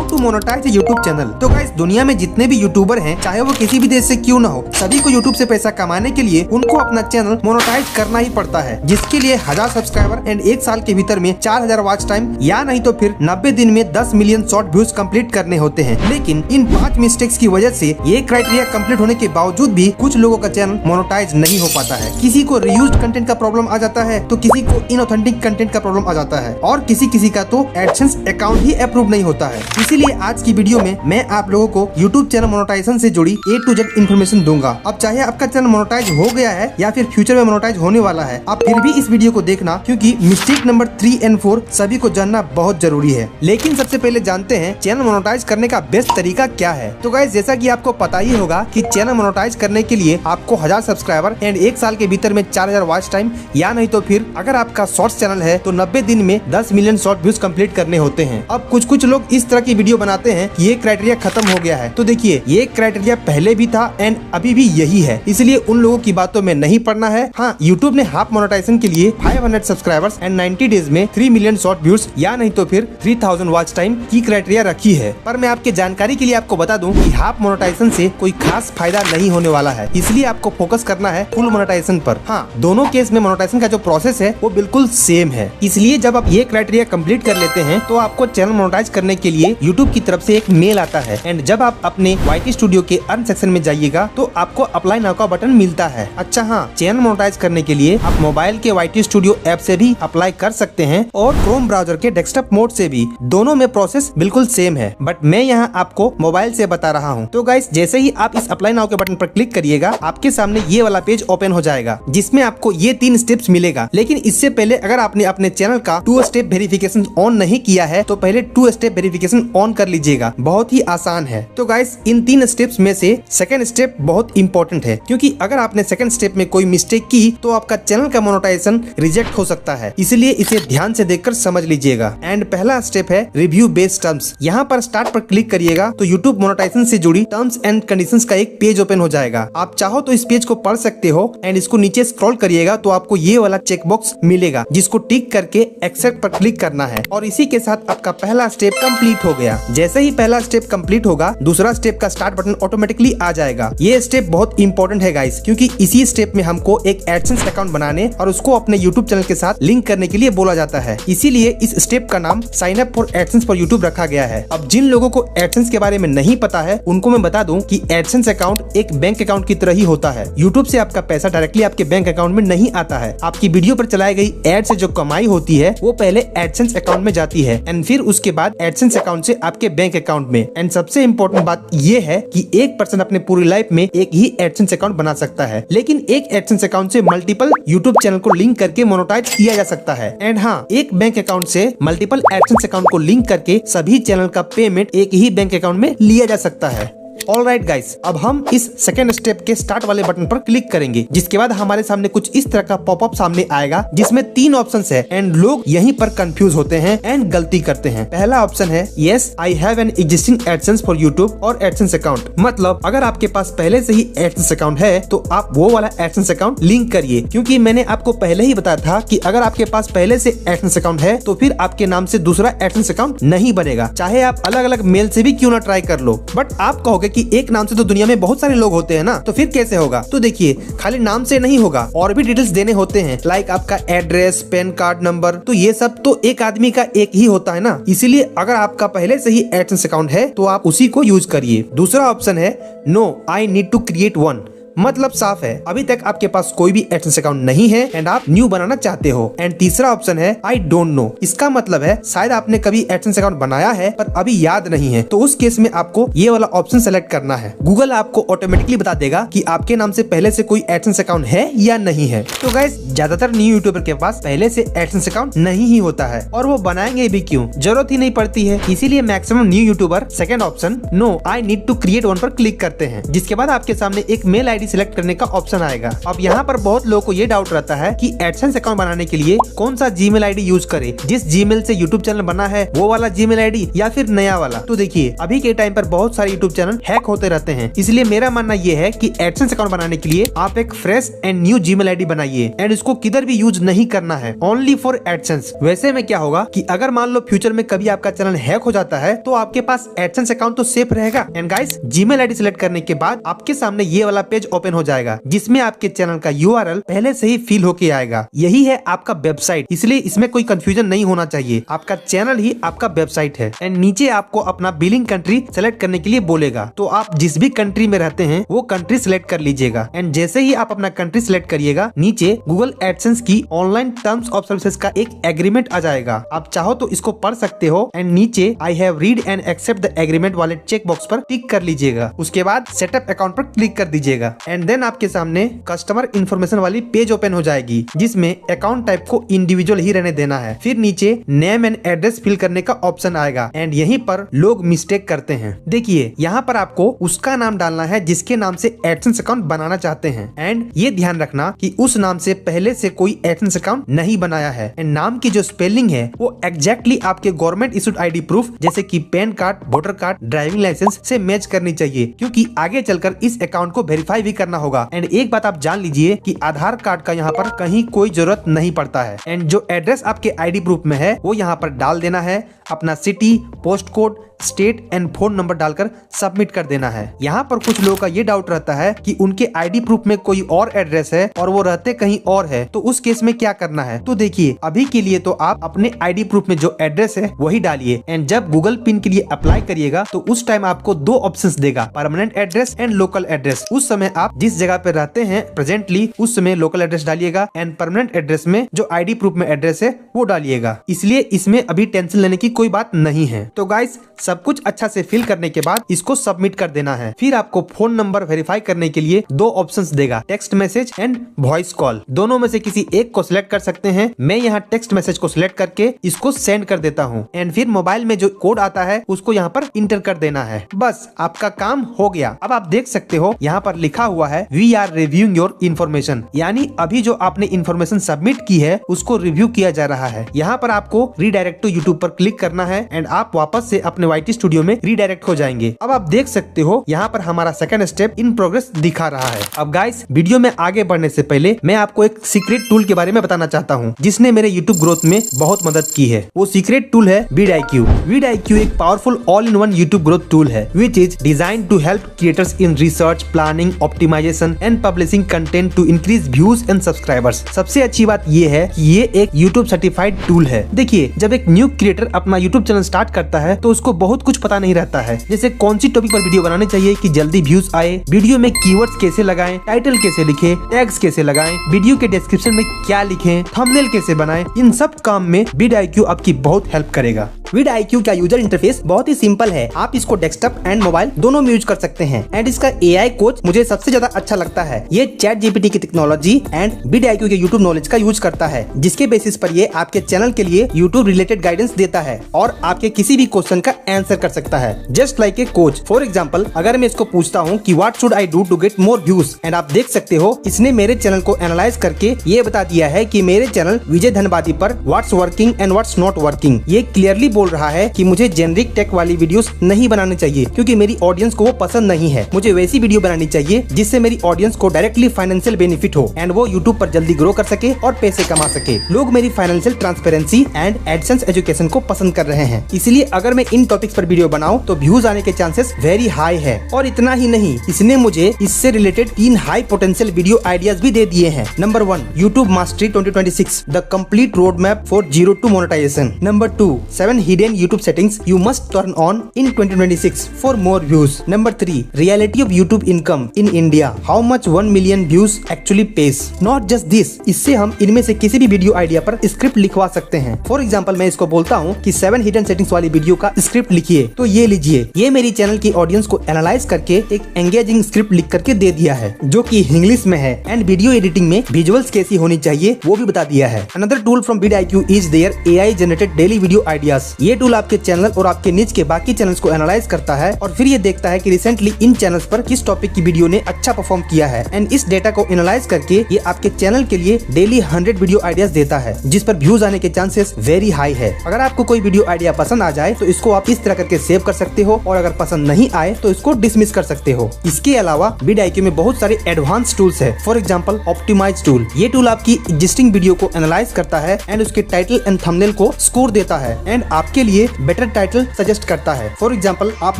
How to monetize YouTube channel. तो guys दुनिया में जितने भी यूट्यूबर हैं, चाहे वो किसी भी देश से क्यों ना हो, सभी को यूट्यूब से पैसा कमाने के लिए उनको अपना चैनल मोनेटाइज करना ही पड़ता है, जिसके लिए 1000 सब्सक्राइबर एंड 1 साल के भीतर में 4000 वॉच टाइम या नहीं तो फिर 90 दिन में 10 मिलियन शॉर्ट व्यूज कंप्लीट करने होते हैं। लेकिन इन 5 मिस्टेक्स की वजह से ये क्राइटेरिया कंप्लीट होने के बावजूद भी कुछ लोगों का चैनल मोनेटाइज नहीं हो पाता है। किसी को रीयूज्ड कंटेंट का प्रॉब्लम आ जाता है, तो किसी को इनऑथेंटिक कंटेंट का प्रॉब्लम आ जाता है, और किसी का तो एडसेंस अकाउंट ही अप्रूव नहीं होता है। इसीलिए आज की वीडियो में मैं आप लोगों को यूट्यूब चैनल मोनेटाइजेशन से जुड़ी A to Z इन्फॉर्मेशन दूंगा। अब चाहे आपका चैनल मोनेटाइज हो गया है या फिर फ्यूचर में मोनेटाइज होने वाला है, आप फिर भी इस वीडियो को देखना, क्योंकि मिस्टेक नंबर 3 और 4 सभी को जानना बहुत जरूरी है। लेकिन सबसे पहले जानते हैं चैनल मोनेटाइज करने का बेस्ट तरीका क्या है। तो गाइस जैसा कि आपको पता ही होगा कि चैनल मोनेटाइज करने के लिए आपको 1000 सब्सक्राइबर एंड 1 साल के भीतर में 4000 वॉच टाइम या नहीं तो फिर अगर आपका शॉर्ट्स चैनल है तो 90 दिन में 10 मिलियन शॉर्ट व्यूज कंप्लीट करने होते हैं। अब कुछ लोग इस तरह की वीडियो बनाते हैं कि ये क्राइटेरिया खत्म हो गया है। तो देखिए ये क्राइटेरिया पहले भी था एंड अभी भी यही है, इसलिए उन लोगों की बातों में नहीं पड़ना है। हाँ, यूट्यूब ने हाफ मोनेटाइजेशन के लिए 500 सब्सक्राइबर्स एंड 90 डेज में 3 मिलियन शॉर्ट व्यूज या नहीं तो फिर 3000 वॉच टाइम की क्राइटेरिया रखी है। पर मैं आपके जानकारी के लिए आपको बता दूं कि हाफ मोनेटाइजेशन से कोई खास फायदा नहीं होने वाला है, इसलिए आपको फोकस करना है फुल मोनेटाइजेशन पर। हाँ, दोनों केस में मोनेटाइजेशन का जो प्रोसेस है वो बिल्कुल सेम है। इसलिए जब आप ये क्राइटेरिया कंप्लीट कर लेते हैं तो आपको चैनल मोनेटाइज करने के लिए यूट्यूब की तरफ से एक मेल आता है, एंड जब आप अपने YT स्टूडियो के अर्न सेक्शन में जाइएगा तो आपको अप्लाई नाउ का बटन मिलता है। अच्छा हाँ, चैनल मोनेटाइज करने के लिए आप मोबाइल के YT स्टूडियो ऐप से भी अप्लाई कर सकते हैं और क्रोम ब्राउजर के डेस्कटॉप मोड से भी। दोनों में प्रोसेस बिल्कुल सेम है, बट मैं यहाँ आपको मोबाइल से बता रहा हूँ। तो गाइस जैसे ही आप इस अप्लाई नाउ के बटन पर क्लिक करिएगा, आपके सामने ये वाला पेज ओपन हो जाएगा, जिसमें आपको ये 3 स्टेप्स मिलेगा। लेकिन इससे पहले अगर आपने अपने चैनल का 2 स्टेप वेरिफिकेशन ऑन नहीं किया है तो पहले 2 स्टेप वेरिफिकेशन ऑन कर लीजिएगा। बहुत ही आसान है। तो गाइस इन 3 स्टेप्स में से सेकंड स्टेप बहुत इंपॉर्टेंट है, क्योंकि अगर आपने सेकंड स्टेप में कोई मिस्टेक की तो आपका चैनल का मोनेटाइजेशन रिजेक्ट हो सकता है, इसलिए इसे ध्यान से देखकर समझ लीजिएगा। एंड पहला स्टेप है रिव्यू बेस्ड टर्म्स। यहाँ पर स्टार्ट पर क्लिक करिएगा तो यूट्यूब मोनेटाइजेशन से जुड़ी टर्म्स एंड कंडीशंस का एक पेज ओपन हो जाएगा। आप चाहो तो इस पेज को पढ़ सकते हो, एंड इसको नीचे स्क्रॉल करिएगा तो आपको ये वाला चेकबॉक्स मिलेगा, जिसको टिक करके एक्सेप्ट पर क्लिक करना है, और इसी के साथ आपका पहला स्टेप कंप्लीट हो गया। जैसे ही पहला स्टेप कंप्लीट होगा, दूसरा स्टेप का स्टार्ट बटन ऑटोमेटिकली आ जाएगा। ये स्टेप बहुत इंपॉर्टेंट है गाइस, क्योंकि इसी स्टेप में हमको एक एडसेंस अकाउंट बनाने और उसको अपने यूट्यूब चैनल के साथ लिंक करने के लिए बोला जाता है। इसीलिए इस स्टेप का नाम sign up for AdSense for YouTube रखा गया है। अब जिन लोगों को एडसेंस के बारे में नहीं पता है, उनको मैं बता दूं कि एडसेंस अकाउंट एक बैंक अकाउंट की तरह ही होता है। यूट्यूब से आपका पैसा डायरेक्टली आपके बैंक अकाउंट में नहीं आता है। आपकी वीडियो पर चलाई गई एड से जो कमाई होती है वो पहले एडसेंस अकाउंट में जाती है, एंड फिर उसके बाद एडसेंस अकाउंट से आपके बैंक अकाउंट में। एंड सबसे इम्पोर्टेंट बात ये है कि एक पर्सन अपने पूरी लाइफ में एक ही एडसेंस अकाउंट बना सकता है, लेकिन एक एडसेंस अकाउंट से मल्टीपल यूट्यूब चैनल को लिंक करके मोनेटाइज किया जा सकता है। एंड हाँ, एक बैंक अकाउंट से मल्टीपल एडसेंस अकाउंट को लिंक करके सभी चैनल का पेमेंट एक ही बैंक अकाउंट में लिया जा सकता है। ऑलराइट गाइस, अब हम इस सेकेंड स्टेप के स्टार्ट वाले बटन पर क्लिक करेंगे, जिसके बाद हमारे सामने कुछ इस तरह का पॉपअप सामने आएगा, जिसमें 3 ऑप्शंस है, एंड लोग यहीं पर कंफ्यूज होते हैं एंड गलती करते हैं। पहला ऑप्शन है yes I have an existing AdSense for YouTube और एडसेंस अकाउंट। मतलब अगर आपके पास पहले से ही एडसेंस अकाउंट है तो आप वो वाला एडसेंस अकाउंट लिंक करिए, क्योंकि मैंने आपको पहले ही बताया था कि अगर आपके पास पहले से एडसेंस अकाउंट है तो फिर आपके नाम से दूसरा एडसेंस अकाउंट नहीं बनेगा, चाहे आप अलग अलग मेल से भी क्यों ना ट्राई कर लो। बट आप कहोगे कि एक नाम से तो दुनिया में बहुत सारे लोग होते हैं ना, तो फिर कैसे होगा। तो देखिए, खाली नाम से नहीं होगा, और भी डिटेल्स देने होते हैं, लाइक आपका एड्रेस, पैन कार्ड नंबर। तो ये सब तो एक आदमी का एक ही होता है ना, इसीलिए अगर आपका पहले से ही एडसेंस अकाउंट है तो आप उसी को यूज करिए। दूसरा ऑप्शन है no I need to create one. मतलब साफ है, अभी तक आपके पास कोई भी एडसेंस अकाउंट नहीं है एंड आप न्यू बनाना चाहते हो। एंड तीसरा ऑप्शन है आई डोंट नो। इसका मतलब है शायद आपने कभी एडसेंस अकाउंट बनाया है पर अभी याद नहीं है, तो उस केस में आपको ये वाला ऑप्शन सेलेक्ट करना है। गूगल आपको ऑटोमेटिकली बता देगा कि आपके नाम से पहले से कोई एडसेंस अकाउंट है या नहीं है। तो गाइस, ज्यादातर न्यू यूट्यूबर के पास पहले से एडसेंस अकाउंट नहीं ही होता है, और वो बनाएंगे भी क्यों, जरूरत ही नहीं पड़ती है। इसीलिए maximum new YouTuber second option no I need to create one पर क्लिक करते हैं, जिसके बाद आपके सामने एक मेल आईडी आईडी सिलेक्ट करने का ऑप्शन आएगा। अब यहाँ पर बहुत लोगों को ये डाउट रहता है कि एडसेंस अकाउंट बनाने के लिए कौन सा जीमेल आईडी यूज करे, जिस जीमेल से यूट्यूब चैनल बना है वो वाला जीमेल आईडी या फिर नया वाला। तो देखिए अभी के टाइम पर बहुत सारे यूट्यूब चैनल हैक होते रहते हैं, इसलिए मेरा मानना ये है कि एडसेंस अकाउंट बनाने के लिए आप एक fresh and new Gmail ID बनाइए एंड इसको किधर भी यूज नहीं करना है, ओनली फॉर एडसेंस। वैसे में क्या होगा कि अगर मान लो फ्यूचर में कभी आपका चैनल हैक हो जाता है तो आपके पास एडसेंस अकाउंट तो सेफ रहेगा। And guys, Gmail ID select करने के बाद आपके सामने ये वाला पेज ओपन हो जाएगा जिसमें आपके चैनल का यूआरएल पहले से ही फिल होके आएगा। यही है आपका वेबसाइट, इसलिए इसमें कोई कंफ्यूजन नहीं होना चाहिए। आपका चैनल ही आपका वेबसाइट है। एंड नीचे आपको अपना बिलिंग कंट्री सेलेक्ट करने के लिए बोलेगा, तो आप जिस भी कंट्री में रहते हैं वो कंट्री सिलेक्ट कर लीजिएगा। एंड जैसे ही आप अपना कंट्री सिलेक्ट करिएगा, नीचे गूगल एडसेंस की ऑनलाइन टर्म्स ऑफ सर्विसेज का एक एग्रीमेंट आ जाएगा। आप चाहो तो इसको पढ़ सकते हो। एंड नीचे I have read and accept the agreement वाले चेक बॉक्स पर टिक कर लीजिएगा। उसके बाद सेटअप अकाउंट पर क्लिक कर दीजिएगा। एंड देन आपके सामने कस्टमर इन्फॉर्मेशन वाली पेज ओपन हो जाएगी जिसमें अकाउंट टाइप को इंडिविजुअल ही रहने देना है। फिर नीचे नेम एंड एड्रेस फिल करने का ऑप्शन आएगा। एंड यहीं पर लोग मिस्टेक करते हैं। देखिए यहाँ पर आपको उसका नाम डालना है जिसके नाम से एडसेंस अकाउंट बनाना चाहते हैं। एंड ये ध्यान रखना कि उस नाम से पहले से कोई एडसेंस अकाउंट नहीं बनाया है। एंड नाम की जो स्पेलिंग है वो एग्जैक्टली आपके गवर्नमेंट इशूड आईडी प्रूफ जैसे कि PAN card, voter card, driving licence से मैच करनी चाहिए, क्योंकि आगे चलकर इस अकाउंट को वेरीफाई भी करना होगा। एंड एक बात आप जान लीजिए कि आधार कार्ड का यहाँ पर कहीं कोई जरूरत नहीं पड़ता है। एंड जो एड्रेस आपके आईडी प्रूफ में है वो यहाँ पर डाल देना है। अपना city, post code, state and phone number डालकर सबमिट कर देना है। यहाँ पर कुछ लोगों का ये डाउट रहता है कि उनके आईडी प्रूफ में कोई और एड्रेस है और वो रहते कहीं और है, तो उस केस में क्या करना है। तो देखिए अभी के लिए तो आप अपने आईडी प्रूफ में जो एड्रेस है वही डालिए। एंड जब गूगल पिन के लिए अप्लाई करिएगा तो उस टाइम आपको दो ऑप्शंस देगा, permanent address and local address. उस समय आप जिस जगह पे रहते हैं प्रेजेंटली उस समय लोकल एड्रेस डालिएगा एंड परमानेंट एड्रेस में जो आईडी प्रूफ में एड्रेस है वो डालिएगा। इसलिए इसमें अभी टेंशन लेने की कोई बात नहीं है। तो गाइस, सब कुछ अच्छा से फिल करने के बाद इसको सबमिट कर देना है। फिर आपको फोन नंबर वेरीफाई करने के लिए दो ऑप्शंस देगा, text message and voice call. दोनों में से किसी एक को सिलेक्ट कर सकते हैं। मैं यहाँ टेक्स्ट मैसेज को सिलेक्ट करके इसको सेंड कर देता हूँ। एंड फिर मोबाइल में जो कोड आता है उसको यहाँ पर इंटर कर देना है। बस आपका काम हो गया। अब आप देख सकते हो यहाँ पर लिखा हुआ है we are reviewing your information, यानी अभी जो आपने इन्फॉर्मेशन सबमिट की है उसको रिव्यू किया जा रहा है। यहाँ पर आपको रीडायरेक्ट टू यूट्यूब पर क्लिक करना है एंड आप वापस से अपने YT स्टूडियो में रीडायरेक्ट हो जाएंगे। अब आप देख सकते हो यहाँ पर हमारा सेकंड स्टेप इन प्रोग्रेस दिखा रहा है। अब गाइस, वीडियो में आगे बढ़ने से पहले मैं आपको एक सीक्रेट टूल के बारे में बताना चाहता हूँ जिसने मेरे यूट्यूब ग्रोथ में बहुत मदद की है। वो सीक्रेट टूल है vidIQ। vidIQ एक powerful all in one YouTube growth tool है which is design to help creators in research, planning, optimization and publishing content to increase views and subscribers. सबसे अच्छी बात ये है कि ये एक यूट्यूब सर्टिफाइड टूल है। देखिए, जब एक न्यू क्रिएटर अपना यूट्यूब चैनल स्टार्ट करता है तो उसको बहुत कुछ पता नहीं रहता है, जैसे कौन सी टॉपिक पर वीडियो बनानी चाहिए कि जल्दी व्यूज आए, वीडियो में कीवर्ड्स कैसे लगाएं, टाइटल कैसे लिखें, टैग्स कैसे लगाएं, वीडियो के डिस्क्रिप्शन में क्या लिखें, थंबनेल कैसे बनाएं। इन सब काम में vidIQ आपकी बहुत हेल्प करेगा। vidIQ का यूजर इंटरफेस बहुत ही सिंपल है। आप इसको डेस्कटॉप एंड मोबाइल दोनों में यूज कर सकते हैं। एंड इसका AI कोच मुझे सबसे ज्यादा अच्छा लगता है। ये ChatGPT की टेक्नोलॉजी एंड vidIQ के यूट्यूब नॉलेज का यूज करता है, जिसके बेसिस पर ये आपके चैनल के लिए यूट्यूब रिलेटेड गाइडेंस देता है और आपके किसी भी क्वेश्चन का आंसर कर सकता है, just like a coach. For example, अगर मैं इसको पूछता हूँ कि what should I do to get more views, and आप देख सकते हो इसने मेरे चैनल को एनालाइज करके ये बता दिया है कि मेरे चैनल विजय धनबादी पर what's working and what's not working. ये क्लियरली बोल रहा है कि मुझे जेनरिक टेक वाली वीडियोस नहीं बनानी चाहिए क्योंकि मेरी ऑडियंस को वो पसंद नहीं है। मुझे वैसी वीडियो बनानी चाहिए जिससे मेरी ऑडियंस को डायरेक्टली फाइनेंशियल बेनिफिट हो एंड वो यूट्यूब पर जल्दी ग्रो कर सके और पैसे कमा सके। लोग मेरी financial transparency and AdSense education को पसंद कर रहे हैं, इसलिए अगर मैं इन टॉपिक्स पर वीडियो बनाऊं तो व्यूज आने के चांसेस वेरी हाई है। और इतना ही नहीं, इसने मुझे इससे related 3 high potential video ideas भी दे दिए हैं। Number 1, YouTube mastery 2026, the complete road map for zero to monetization. Number 2, 7 hidden YouTube settings you must turn on in 2026 for more views. Number 3, reality of YouTube income in India, how much 1 million views actually pays. Not just this, इससे हम इनमें से किसी भी video idea पर script लिखवा सकते हैं। फॉर एग्जाम्पल, मैं इसको बोलता हूँ कि 7 हिडन सेटिंग्स वाली वीडियो का स्क्रिप्ट स्क्रिप्ट लिखिए। तो ये लीजिए, ये मेरी चैनल की ऑडियंस को एनालाइज करके एक एंगेजिंग स्क्रिप्ट लिख करके दे दिया है, जो कि इंग्लिश में है एंड वीडियो एडिटिंग में विजुअल्स कैसी होनी चाहिए वो भी बता दिया है। Another tool from vidIQ is there AI generated daily video ideas. ये टूल आपके चैनल और आपके निच के बाकी चैनल्स को एनालाइज करता है और फिर ये देखता है कि रिसेंटली इन चैनल्स पर किस टॉपिक की वीडियो ने अच्छा परफॉर्म किया है एंड इस डेटा को एनालाइज करके ये आपके चैनल के लिए डेली 100 वीडियो आइडियाज देता है, जिस पर व्यूज आने के चांसेस वेरी हाई है। अगर आपको कोई वीडियो आइडिया पसंद आ जाए तो इसको आप इस तरह करके सेव कर सकते हो और अगर पसंद नहीं आए तो इसको डिसमिस कर सकते हो। इसके अलावा vidIQ में बहुत सारे एडवांस टूल्स है। फॉर एग्जाम्पल ऑप्टिमाइज टूल, ये टूल आपकी एग्जिस्टिंग वीडियो को एनालाइज करता है एंड उसके टाइटल एंड थंबनेल को स्कोर देता है एंड आपके लिए बेटर टाइटल सजेस्ट करता है। फॉर एग्जाम्पल आप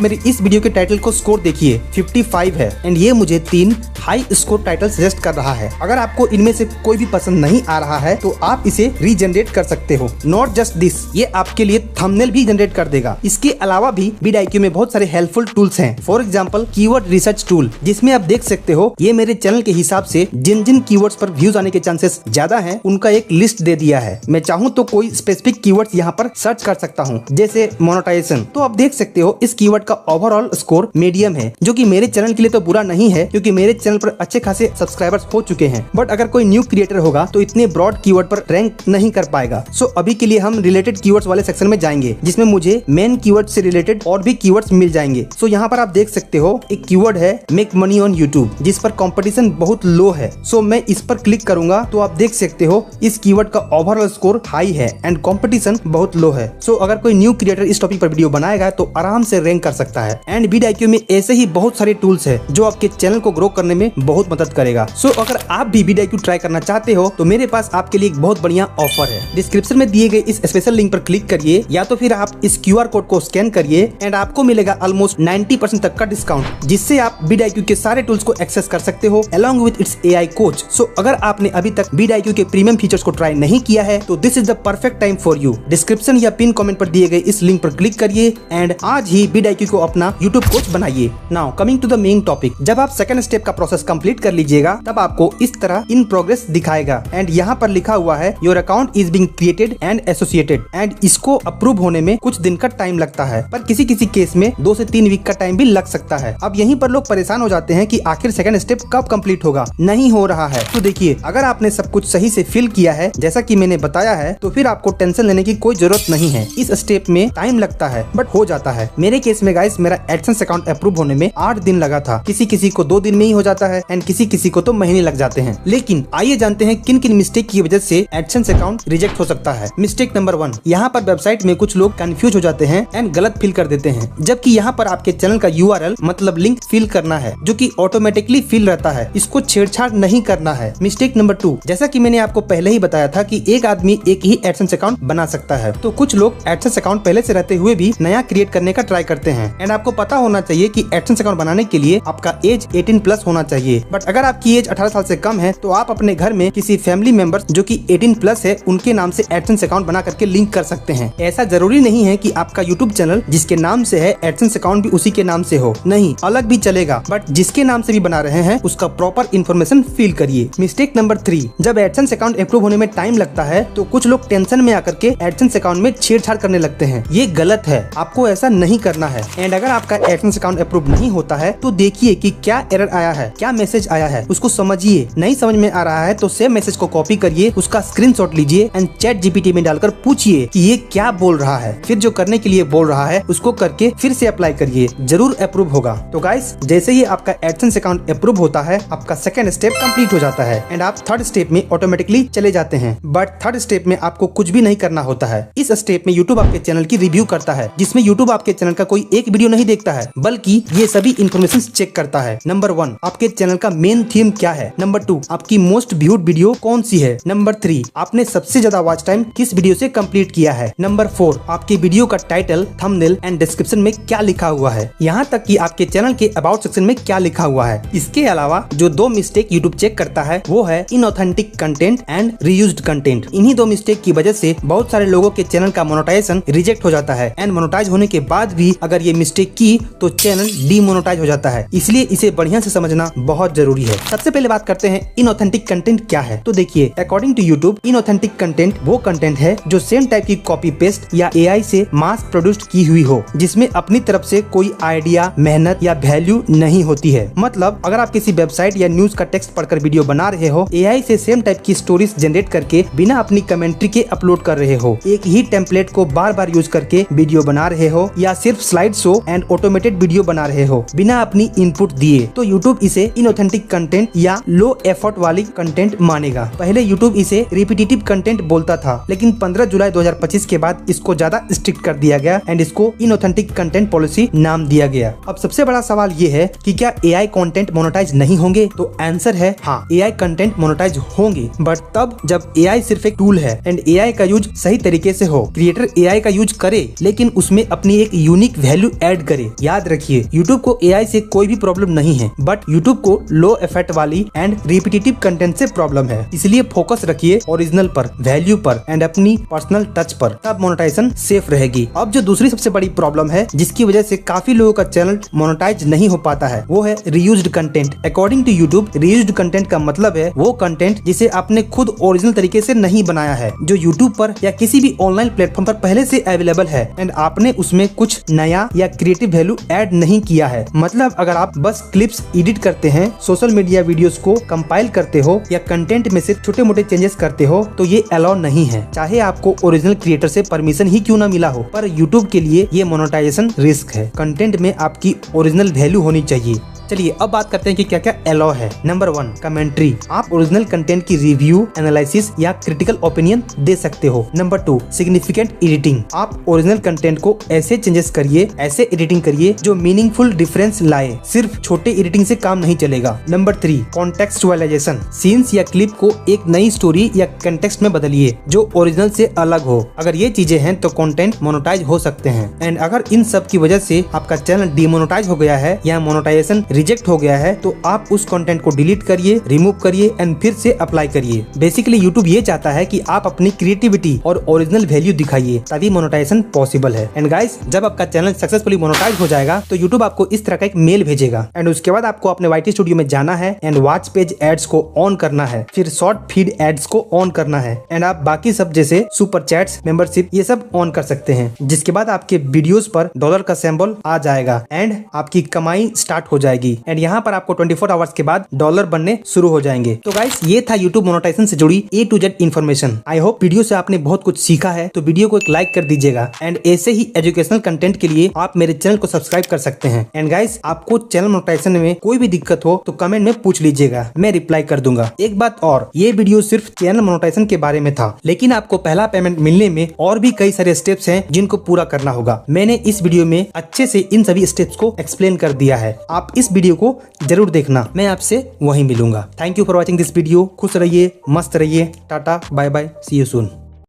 मेरी इस वीडियो के टाइटल को स्कोर देखिए 55 है एंड ये मुझे 3 हाई स्कोर टाइटल सजेस्ट कर रहा है। अगर आपको इनमें से कोई भी पसंद नहीं आ रहा है तो आप इसे रीजनरेट कर सकते हो। नॉट जस्ट दिस, ये आपके लिए थंबनेल भी जनरेट कर देगा। इसके अलावा भी vidIQ में बहुत सारे हेल्पफुल टूल्स हैं। For example keyword research tool, जिसमें आप देख सकते हो ये मेरे चैनल के हिसाब से जिन जिन कीवर्ड्स पर व्यूज आने के चांसेस ज्यादा हैं उनका एक लिस्ट दे दिया है। मैं चाहूँ तो कोई स्पेसिफिक कीवर्ड्स यहाँ पर सर्च कर सकता हूँ, जैसे मोनेटाइजेशन। तो आप देख सकते हो इस कीवर्ड का ओवरऑल स्कोर मीडियम है, जो कि मेरे चैनल के लिए तो बुरा नहीं है क्योंकि मेरे चैनल पर अच्छे खासे सब्सक्राइबर्स हो चुके हैं। बट अगर कोई न्यू क्रिएटर होगा तो इतने ब्रॉड कीवर्ड पर रैंक नहीं कर पाएगा। सो अभी के लिए हम रिलेटेड कीवर्ड्स वाले सेक्शन में जाएंगे, जिसमें मुझे मेन कीवर्ड से रिलेटेड और भी कीवर्ड्स मिल जाएंगे। सो यहाँ पर आप देख सकते हो एक कीवर्ड है मेक मनी ऑन यूट्यूब, जिस पर कंपटीशन बहुत लो है। सो मैं इस पर क्लिक करूंगा तो आप देख सकते हो इस कीवर्ड का ओवरऑल स्कोर हाई है एंड कंपटीशन बहुत लो है। सो अगर कोई न्यू क्रिएटर इस टॉपिक पर वीडियो बनाएगा तो आराम से रैंक कर सकता है। एंड vidIQ में ऐसे ही बहुत सारे टूल्स है जो आपके चैनल को ग्रो करने में बहुत मदद करेगा। सो अगर आप भी vidIQ ट्राई करना चाहते हो तो मेरे पास आपके लिए एक बहुत बढ़िया ऑफर है। डिस्क्रिप्शन में दिए गए इस स्पेशल लिंक पर क्लिक करिए या तो फिर आप इस QR कोड को स्कैन करिए एंड आपको मिलेगा ऑलमोस्ट 90% तक का डिस्काउंट, जिससे आप vidIQ के सारे टूल्स को एक्सेस कर सकते हो along with its AI coach. So अगर आपने अभी तक vidIQ के प्रीमियम फीचर्स को ट्राई नहीं किया है तो this is the perfect time for you. Description या पिन कमेंट पर दिए गए इस लिंक पर क्लिक करिए एंड आज ही vidIQ को अपना YouTube कोच बनाइए। Now coming to the main topic, जब आप सेकंड स्टेप का प्रोसेस कंप्लीट कर लीजिएगा तब आपको इस तरह इन प्रोग्रेस दिखाएगा एंड यहाँ पर लिखा हुआ है your account is being created and associated and इसको अप्रूव होने में कुछ दिन का टाइम लगता है, पर किसी किसी केस में 2 से 3 वीक का टाइम भी लग सकता है। अब यहीं पर लोग परेशान हो जाते हैं कि आखिर सेकंड स्टेप कब कंप्लीट होगा, नहीं हो रहा है। तो देखिए, अगर आपने सब कुछ सही से फिल किया है जैसा कि मैंने बताया है तो फिर आपको टेंशन लेने की कोई जरूरत नहीं है। इस स्टेप में टाइम लगता है बट हो जाता है। मेरे केस में गाइस मेरा एडसेंस अकाउंट अप्रूव होने में 8 दिन लगा था। किसी किसी को 2 दिन में ही हो जाता है एंड किसी किसी को तो महीने लग जाते हैं। लेकिन आइए जानते हैं किन किन मिस्टेक की वजह से एडसेंस अकाउंट रिजेक्ट हो सकता है। मिस्टेक नंबर 1, यहाँ पर वेबसाइट में कुछ लोग कंफ्यूज हो जाते हैं एंड गलत फिल कर देते हैं, जबकि यहाँ पर आपके चैनल का URL मतलब लिंक फिल करना है जो कि ऑटोमेटिकली फिल रहता है। इसको छेड़छाड़ नहीं करना है। मिस्टेक नंबर 2, जैसा कि मैंने आपको पहले ही बताया था कि एक आदमी एक ही एडसेंस अकाउंट बना सकता है, तो कुछ लोग एडसेंस अकाउंट पहले से रहते हुए भी नया क्रिएट करने का ट्राई करते हैं। एंड आपको पता होना चाहिए कि एडसेंस अकाउंट बनाने के लिए आपका एज 18+ होना चाहिए। बट अगर आपकी एज 18 साल से कम है तो आप अपने घर में किसी फैमिली मेंबर्स जो कि 18+ है उनके नाम से एडसेंस अकाउंट बना करके लिंक कर सकते हैं। ऐसा जरूरी नहीं है कि आपका यूट्यूब चैनल जिसके नाम से है एडसेंस अकाउंट भी उसी के नाम से हो, नहीं, अलग भी चलेगा, बट जिसके नाम से भी बना रहे हैं उसका प्रॉपर इन्फॉर्मेशन फिल करिए। मिस्टेक नंबर 3, जब एडसेंस अकाउंट अप्रूव होने में टाइम लगता है तो कुछ लोग टेंशन में आकर के एडसेंस अकाउंट में छेड़छाड़ करने लगते हैं। ये गलत है, आपको ऐसा नहीं करना है। एंड अगर आपका एडसेंस अकाउंट अप्रूव नहीं होता है तो देखिए कि क्या एरर आया है, क्या मैसेज आया है, उसको समझिए। नहीं समझ में आ रहा है तो सेम मैसेज को कॉपी करिए, उसका स्क्रीनशॉट लीजिए एंड ChatGPT में डालकर पूछिए कि ये क्या बोल रहा है। फिर जो करने के लिए बोल रहा है उसको करके फिर से अप्लाई करिए, जरूर अप्रूव होगा। तो गाइस, जैसे ही आपका एडसेंस अकाउंट अप्रूव होता है आपका सेकंड स्टेप कंप्लीट हो जाता है एंड आप थर्ड स्टेप में ऑटोमेटिकली चले जाते हैं। बट थर्ड स्टेप में आपको कुछ भी नहीं करना होता है। इस स्टेप में यूट्यूब आपके चैनल की रिव्यू करता है, जिसमें यूट्यूब आपके चैनल का कोई एक वीडियो नहीं देखता है बल्कि ये सभी इन्फॉर्मेशन चेक करता है। नंबर 1, आपके चैनल का मेन थीम क्या है। नंबर 2, आपकी मोस्ट व्यूड वीडियो कौन सी है। नंबर 3, आपने सबसे ज्यादा वॉच टाइम किस वीडियो से कंप्लीट किया है। नंबर 4, आपके वीडियो का टाइटल, थंबनेल एंड डिस्क्रिप्शन में क्या लिखा हुआ है, यहाँ तक कि आपके चैनल के अबाउट सेक्शन में क्या लिखा हुआ है। इसके अलावा जो 2 मिस्टेक यूट्यूब चेक करता है वो है inauthentic content and reused content. इन्हीं 2 मिस्टेक की वजह से बहुत सारे लोगों के चैनल का मोनेटाइजेशन रिजेक्ट हो जाता है एंड मोनेटाइज होने के बाद भी अगर ये मिस्टेक की तो चैनल डीमोनेटाइज हो जाता है। इसलिए इसे बढ़िया से समझना बहुत जरूरी है। सबसे पहले बात करते हैं इनऑथेंटिक कंटेंट क्या है। तो देखिए, according to YouTube inauthentic content वो कंटेंट है जो सेम टाइप की कॉपी पेस्ट या AI से मास प्रोड्यूस्ड पोस्ट की हुई हो, जिसमें अपनी तरफ से कोई आइडिया, मेहनत या वैल्यू नहीं होती है। मतलब अगर आप किसी वेबसाइट या न्यूज का टेक्स्ट पढ़कर वीडियो बना रहे हो, एआई से सेम टाइप की स्टोरीज जनरेट करके बिना अपनी कमेंट्री के अपलोड कर रहे हो, एक ही टेम्पलेट को बार बार यूज करके वीडियो बना रहे हो, या सिर्फ slide show and automated video बना रहे हो बिना अपनी इनपुट दिए, तो यूट्यूब इसे इनऑथेंटिक कंटेंट या लो एफर्ट वाली कंटेंट मानेगा। पहले यूट्यूब इसे रिपीटेटिव कंटेंट बोलता था, लेकिन 15 जुलाई 2025 के बाद इसको ज्यादा स्ट्रिक्ट कर दिया गया एंड इसको इनऑथेंटिक कंटेंट पॉलिसी नाम दिया गया। अब सबसे बड़ा सवाल ये है कि क्या एआई कंटेंट मोनेटाइज नहीं होंगे? तो आंसर है हाँ, एआई कंटेंट मोनेटाइज होंगे, बट तब जब एआई सिर्फ एक टूल है एंड एआई का यूज सही तरीके से हो। क्रिएटर एआई का यूज करे लेकिन उसमें अपनी एक यूनिक वैल्यू ऐड करे। याद रखिए, यूट्यूब को एआई से कोई भी प्रॉब्लम नहीं है, बट यूट्यूब को लो इफेक्ट वाली एंड रिपीटेटिव कंटेंट से प्रॉब्लम है। इसलिए फोकस रखिए ओरिजिनल पर, वैल्यू पर एंड अपनी पर्सनल टच पर, तब मोनेटाइजेशन सेफ रहेगी। अब जो दूसरी सबसे बड़ी प्रॉब्लम है जिसकी वजह से काफी लोगों का चैनल मोनेटाइज नहीं हो पाता है, वो है reused content. According to YouTube, reused content का मतलब है वो कंटेंट जिसे आपने खुद ओरिजिनल तरीके से नहीं बनाया है, जो यूट्यूब पर या किसी भी ऑनलाइन प्लेटफॉर्म पर पहले से अवेलेबल है एंड आपने उसमें कुछ नया या क्रिएटिव वैल्यू ऐड नहीं किया है। मतलब अगर आप बस क्लिप्स एडिट करते हैं, सोशल मीडिया वीडियोस को कंपाइल करते हो या कंटेंट में सिर्फ छोटे मोटे चेंजेस करते हो, तो ये अलाउ नहीं है, चाहे आपको ओरिजिनल क्रिएटर से परमिशन ही क्यों ना मिला हो। पर यूट्यूब के लिए ये मोनेटाइजेशन रिस्क है। कंटेंट में आपकी ओरिजिनल वैल्यू होनी चाहिए। चलिए अब बात करते हैं कि क्या क्या अलाउ है। Number 1, commentary. आप ओरिजिनल कंटेंट की रिव्यू, एनालिसिस या क्रिटिकल ओपिनियन दे सकते हो। Number 2, significant editing. आप ओरिजिनल कंटेंट को ऐसे चेंजेस करिए, ऐसे एडिटिंग करिए जो मीनिंगफुल डिफरेंस लाए, सिर्फ छोटे एडिटिंग से काम नहीं चलेगा। नंबर 3, कॉन्टेक्सचुअलाइजेशन। सीन्स या क्लिप को एक नई स्टोरी या कंटेक्स्ट में बदलिए जो ओरिजिनल से अलग हो। अगर ये चीजें हैं तो कंटेंट मोनेटाइज हो सकते हैं। एंड अगर इन सब की वजह से आपका चैनल डीमोनेटाइज हो गया है या मोनेटाइजेशन रिजेक्ट हो गया है, तो आप उस कंटेंट को डिलीट करिए, रिमूव करिए एंड फिर से अप्लाई करिए। बेसिकली यूट्यूब ये चाहता है कि आप अपनी क्रिएटिविटी और ओरिजिनल वैल्यू दिखाइए, तभी मोनेटाइजेशन पॉसिबल है। एंड गाइस, जब आपका चैनल सक्सेसफुली मोनेटाइज हो जाएगा तो यूट्यूब आपको इस तरह का एक मेल भेजेगा एंड उसके बाद आपको अपने वाईटी स्टूडियो में जाना है एंड वॉच पेज एड्स को ऑन करना है, फिर शॉर्ट फीड एड्स को ऑन करना है एंड आप बाकी सब जैसे सुपर चैट्स, मेंबरशिप ये सब ऑन कर सकते हैं, जिसके बाद आपके वीडियोस पर डॉलर का सिंबल आ जाएगा एंड आपकी कमाई स्टार्ट हो जाएगी। एंड यहाँ पर आपको 24 आवर्स के बाद डॉलर बनने शुरू हो जाएंगे। तो गाइस, ये था यूट्यूब मोनेटाइजेशन से जुड़ी A to Z information. I hope video से आपने बहुत कुछ सीखा है, तो वीडियो को एक लाइक कर दीजिएगा एंड ऐसे ही एजुकेशनल कंटेंट के लिए आप मेरे चैनल को सब्सक्राइब कर सकते हैं। एंड गाइस, आपको चैनल मोनेटाइजेशन में कोई भी दिक्कत हो तो कमेंट में पूछ लीजिएगा, मैं रिप्लाई कर दूंगा। एक बात और, ये वीडियो सिर्फ चैनल मोनेटाइजेशन के बारे में था, लेकिन आपको पहला पेमेंट मिलने में और भी कई सारे स्टेप्स हैं जिनको पूरा करना होगा। मैंने इस वीडियो में अच्छे से इन सभी स्टेप्स को एक्सप्लेन कर दिया है। आप इस वीडियो को जरूर देखना, मैं आपसे वहीं मिलूंगा। Thank you for watching this video. खुश रहिए, मस्त रहिए, tata bye bye, see you soon.